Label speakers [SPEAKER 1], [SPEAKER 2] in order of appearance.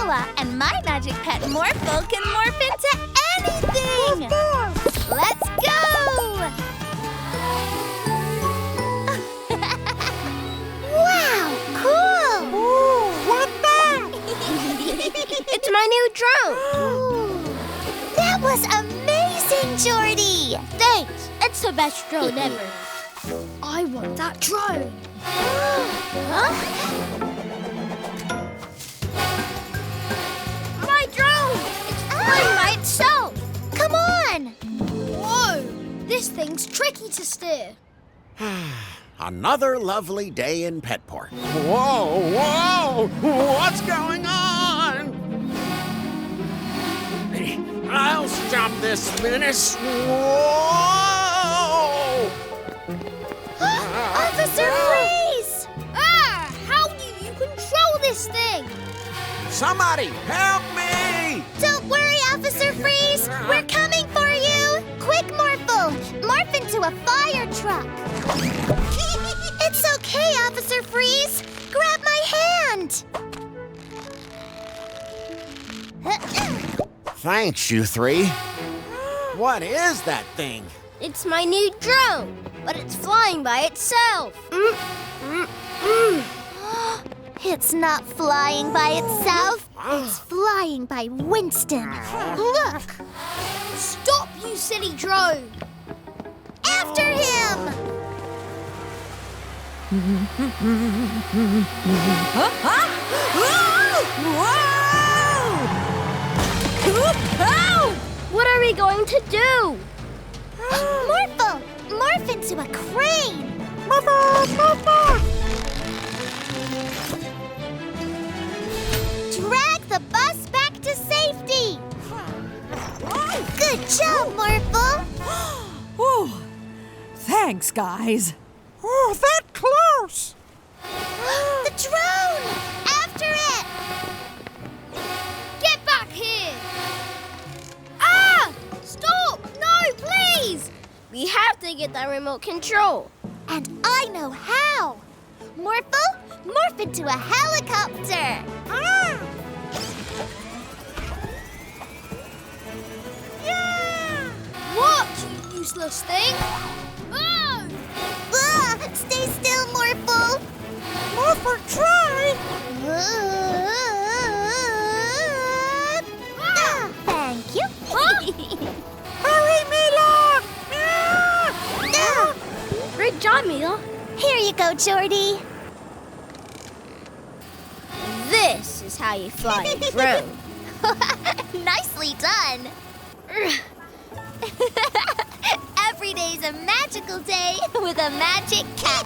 [SPEAKER 1] Mila, and my Magic Pet Morphle can morph into anything! Let's go! Wow, cool!
[SPEAKER 2] Ooh, what's that?
[SPEAKER 1] It's my new drone! That was amazing, Jordie!
[SPEAKER 3] Thanks! It's the best drone ever. I want that drone.
[SPEAKER 1] Huh?
[SPEAKER 3] My drone! It's flying by itself.
[SPEAKER 1] Come on!
[SPEAKER 3] Whoa! This thing's tricky to steer.
[SPEAKER 4] Another lovely day in Petport. Whoa, whoa! What's going on? I'll stop this menace. Whoa!
[SPEAKER 1] Officer Freeze!
[SPEAKER 3] Ah! How do you control this thing?
[SPEAKER 4] Somebody help me!
[SPEAKER 1] Don't worry, Officer Freeze! We're coming for you! Quick, Morphle! Morph into a fire truck! It's okay, Officer Freeze! Grab my hand!
[SPEAKER 4] Thanks, you three. What is that thing?
[SPEAKER 3] It's my new drone, but it's flying by itself.
[SPEAKER 1] It's not flying by itself. It's flying by Winston. Look!
[SPEAKER 3] Stop, you silly drone!
[SPEAKER 1] After him!
[SPEAKER 3] What are we going to do?
[SPEAKER 1] Morphle! Morph into a crane! Drag the bus back to safety! Good job, Morphle!
[SPEAKER 5] Whew. Thanks, guys.
[SPEAKER 2] Oh, that close!
[SPEAKER 1] The drone! After it!
[SPEAKER 3] Get back here! Ah! Stop! No, please! We have to get that remote control.
[SPEAKER 1] And I know how! Morphle, morph into a helicopter!
[SPEAKER 2] Ah!
[SPEAKER 3] What, you useless thing? Oh!
[SPEAKER 1] Stay still, Morphle!
[SPEAKER 2] Morphle, try!
[SPEAKER 1] Thank you.
[SPEAKER 2] Hurry, Mila!
[SPEAKER 3] Great job, Mila.
[SPEAKER 1] Here you go, Jordie.
[SPEAKER 3] This is how you fly a drone.
[SPEAKER 1] Nicely done. Every day's a magical day with a magic cat.